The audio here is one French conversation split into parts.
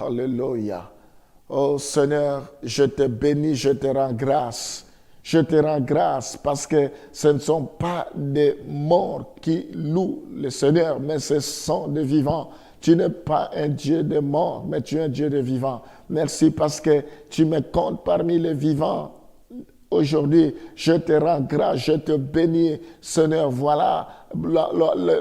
Alléluia. Oh Seigneur, je te bénis, je te rends grâce. Je te rends grâce parce que ce ne sont pas des morts qui louent le Seigneur, mais ce sont des vivants. Tu n'es pas un Dieu de morts, mais tu es un Dieu de vivants. Merci parce que tu me comptes parmi les vivants. Aujourd'hui, je te rends grâce, je te bénis, Seigneur. Voilà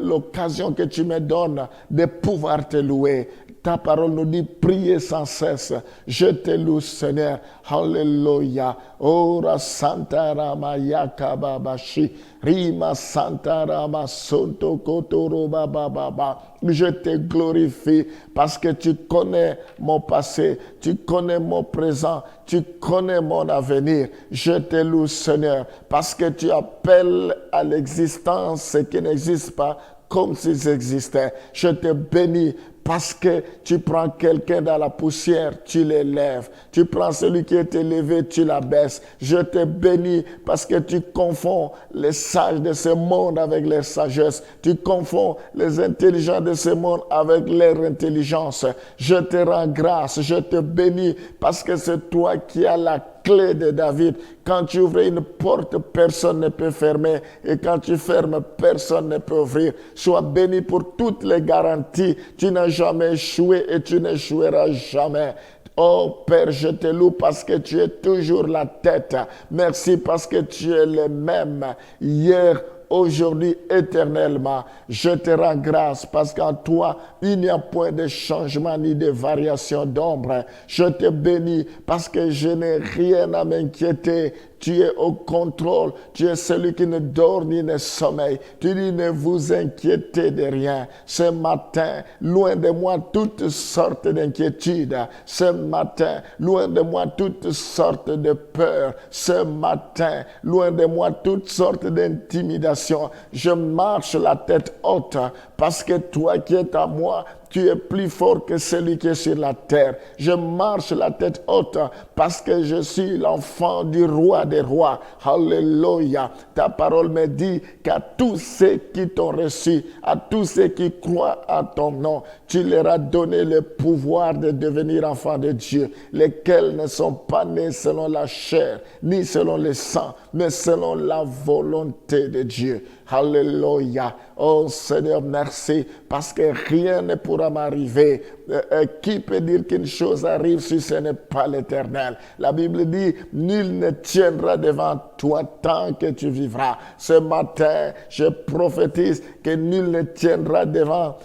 l'occasion que tu me donnes de pouvoir te louer. Ta parole nous dit prier sans cesse. Je te loue, Seigneur. Alléluia. Ora Santa Rama Yakababashi. Rima Santa Rama Sonto Kotoro Baba. Je te glorifie parce que tu connais mon passé, tu connais mon présent, tu connais mon avenir. Je te loue, Seigneur, parce que tu appelles à l'existence ce qui n'existe pas comme s'ils existaient. Je te bénis parce que tu prends quelqu'un dans la poussière, tu l'élèves. Tu prends celui qui est élevé, tu l'abaisses. Je te bénis parce que tu confonds les sages de ce monde avec leur sagesse. Tu confonds les intelligents de ce monde avec leur intelligence. Je te rends grâce, je te bénis parce que c'est toi qui as la clé de David. Quand tu ouvres une porte, personne ne peut fermer. Et quand tu fermes, personne ne peut ouvrir. Sois béni pour toutes les garanties. Tu n'as jamais échoué et tu n'échoueras jamais. Oh Père, je te loue parce que tu es toujours la tête. Merci parce que tu es le même hier, aujourd'hui, éternellement. Je te rends grâce parce qu'en toi, il n'y a point de changement ni de variation d'ombre. Je te bénis parce que je n'ai rien à m'inquiéter. Tu es au contrôle. Tu es celui qui ne dort ni ne sommeille. Tu dis ne vous inquiétez de rien. Ce matin, loin de moi toutes sortes d'inquiétudes. Ce matin, loin de moi toutes sortes de peurs. Ce matin, loin de moi toutes sortes d'intimidations. Je marche la tête haute parce que toi qui es à moi, tu es plus fort que celui qui est sur la terre. Je marche la tête haute parce que je suis l'enfant du roi des rois. Alléluia. Ta parole me dit qu'à tous ceux qui t'ont reçu, à tous ceux qui croient à ton nom, tu leur as donné le pouvoir de devenir enfants de Dieu, lesquels ne sont pas nés selon la chair, ni selon le sang, mais selon la volonté de Dieu. Alléluia. Oh Seigneur, merci, parce que rien ne pourra m'arriver. Qui peut dire qu'une chose arrive si ce n'est pas l'Éternel? La Bible dit, nul ne tiendra devant toi tant que tu vivras. Ce matin, je prophétise que nul ne tiendra devant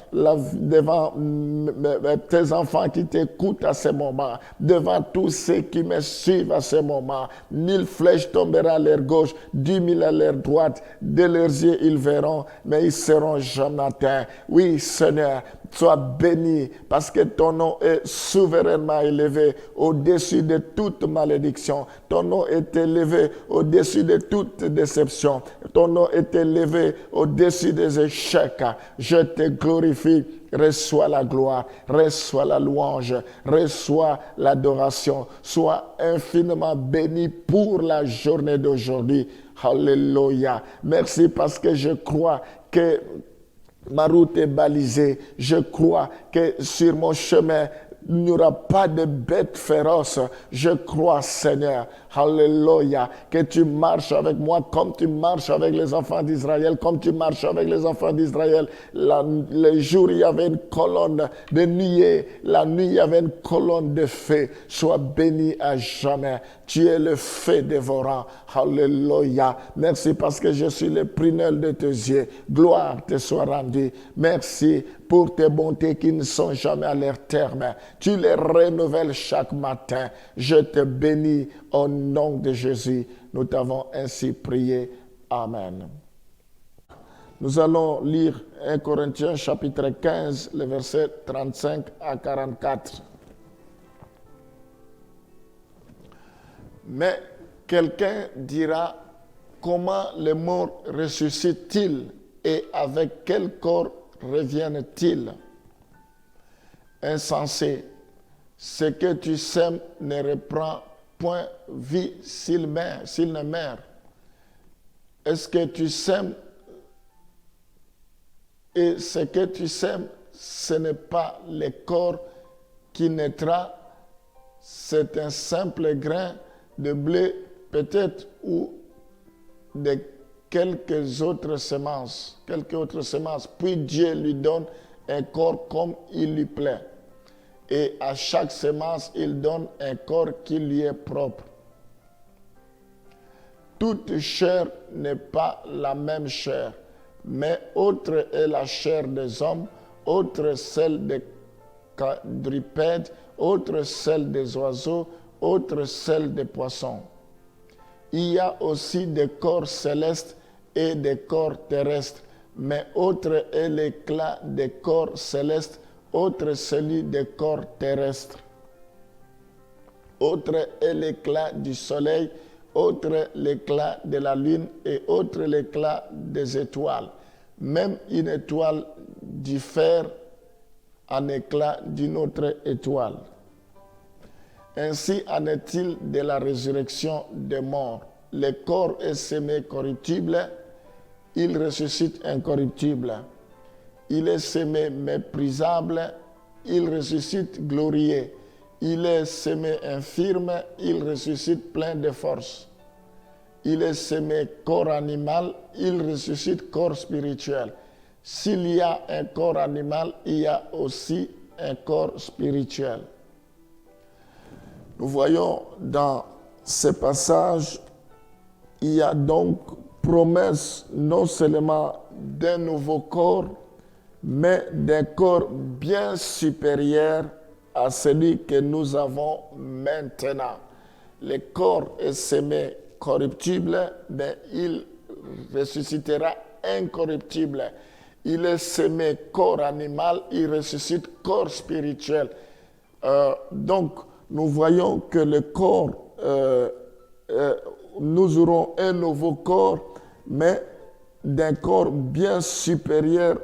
tes enfants qui t'écoutent à ce moment, devant tous ceux qui me suivent à ce moment. 1000 flèches tomberont à leur gauche, 10 000 à leur droite. De leurs yeux, ils verront, mais ils seront jamais atteints. Oui, Seigneur, sois béni parce que ton nom est souverainement élevé au-dessus de toute malédiction. Ton nom est élevé au-dessus de toute déception. Ton nom est élevé au-dessus des échecs. Je te glorifie. Reçois la gloire, reçois la louange, reçois l'adoration. Sois infiniment béni pour la journée d'aujourd'hui. Alléluia. Merci parce que je crois que ma route est balisée. Je crois que sur mon chemin, il n'y aura pas de bêtes féroces. Je crois, Seigneur, alléluia, que tu marches avec moi comme tu marches avec les enfants d'Israël, comme tu marches avec les enfants d'Israël. Le jour, il y avait une colonne de nuée. La nuit, il y avait une colonne de feu. Sois béni à jamais. Tu es le feu dévorant. Alléluia. Merci parce que je suis le prunelle de tes yeux. Gloire te soit rendue. Merci pour tes bontés qui ne sont jamais à leur terme. Tu les renouvelles chaque matin. Je te bénis au nom de Jésus. Nous t'avons ainsi prié. Amen. Nous allons lire 1 Corinthiens chapitre 15, les versets 35 à 44. Mais quelqu'un dira, comment les morts ressuscitent-ils et avec quel corps reviennent-ils? Insensé, ce que tu sèmes ne reprend point vie s'il ne meurt. Est-ce que tu sèmes et ce que tu sèmes, ce n'est pas le corps qui naîtra, c'est un simple grain de blé peut-être ou de quelques autres semences. Puis Dieu lui donne un corps comme il lui plaît. Et à chaque semence, il donne un corps qui lui est propre. Toute chair n'est pas la même chair, mais autre est la chair des hommes, autre celle des quadrupèdes, autre celle des oiseaux, autre celle des poissons. Il y a aussi des corps célestes et des corps terrestres, mais autre est l'éclat des corps célestes, autre celui des corps terrestres. Autre est l'éclat du soleil, autre l'éclat de la lune et autre l'éclat des étoiles. Même une étoile diffère en éclat d'une autre étoile. Ainsi en est-il de la résurrection des morts. Le corps est semé corruptible, il ressuscite incorruptible. Il est semé méprisable, il ressuscite glorieux. Il est semé infirme, il ressuscite plein de force. Il est semé corps animal, il ressuscite corps spirituel. S'il y a un corps animal, il y a aussi un corps spirituel. Nous voyons dans ce passage, il y a donc promesse non seulement d'un nouveau corps, mais d'un corps bien supérieur à celui que nous avons maintenant. Le corps est semé corruptible, mais il ressuscitera incorruptible. Il est semé corps animal, il ressuscite corps spirituel. Donc, nous voyons que le corps, nous aurons un nouveau corps, mais d'un corps bien supérieur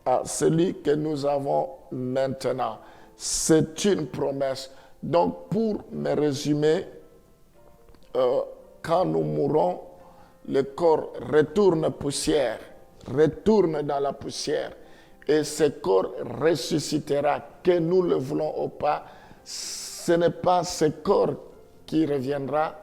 à celui que nous avons maintenant. C'est une promesse. Donc, pour me résumer, quand nous mourrons, le corps retourne dans la poussière. Et ce corps ressuscitera, que nous le voulons ou pas. Ce n'est pas ce corps qui reviendra,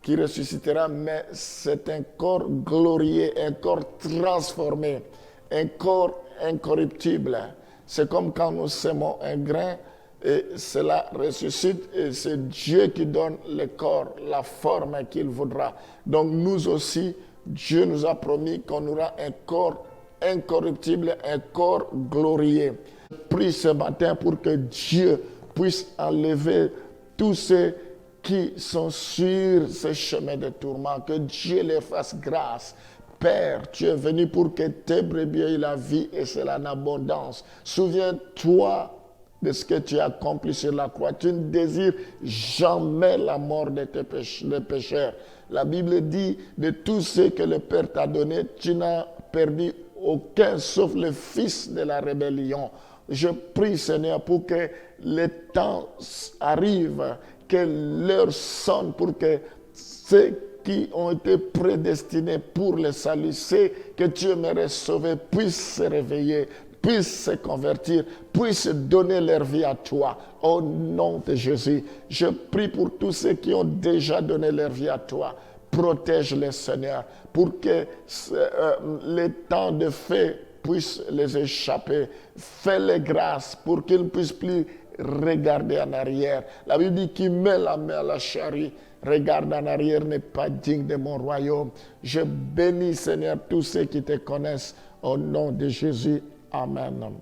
qui ressuscitera, mais c'est un corps glorieux, un corps transformé, un corps incorruptible. C'est comme quand nous sémons un grain et cela ressuscite et c'est Dieu qui donne le corps, la forme qu'il voudra. Donc nous aussi, Dieu nous a promis qu'on aura un corps incorruptible, un corps glorieux. Je prie ce matin pour que Dieu puisse enlever tous ceux qui sont sur ce chemin de tourment, que Dieu leur fasse grâce. Père, tu es venu pour que tes brebis aient la vie et cela en abondance. Souviens-toi de ce que tu as accompli sur la croix. Tu ne désires jamais la mort de tes pécheurs. La Bible dit, de tous ceux que le Père t'a donné, tu n'as perdu aucun sauf le fils de la rébellion. Je prie, Seigneur, pour que le temps arrive, que l'heure sonne pour que ceux qui ont été prédestinés pour le salut, ceux que Dieu m'aurait sauvés, puissent se réveiller, puissent se convertir, puissent donner leur vie à toi. Au nom de Jésus, je prie pour tous ceux qui ont déjà donné leur vie à toi. Protège-les, Seigneur, pour que les temps de feu puissent les échapper. Fais-les grâce pour qu'ils ne puissent plus regarder en arrière. La Bible dit qu'il met la main à la charrue. Regarde en arrière n'est pas digne de mon royaume. Je bénis, Seigneur, tous ceux qui te connaissent. Au nom de Jésus. Amen.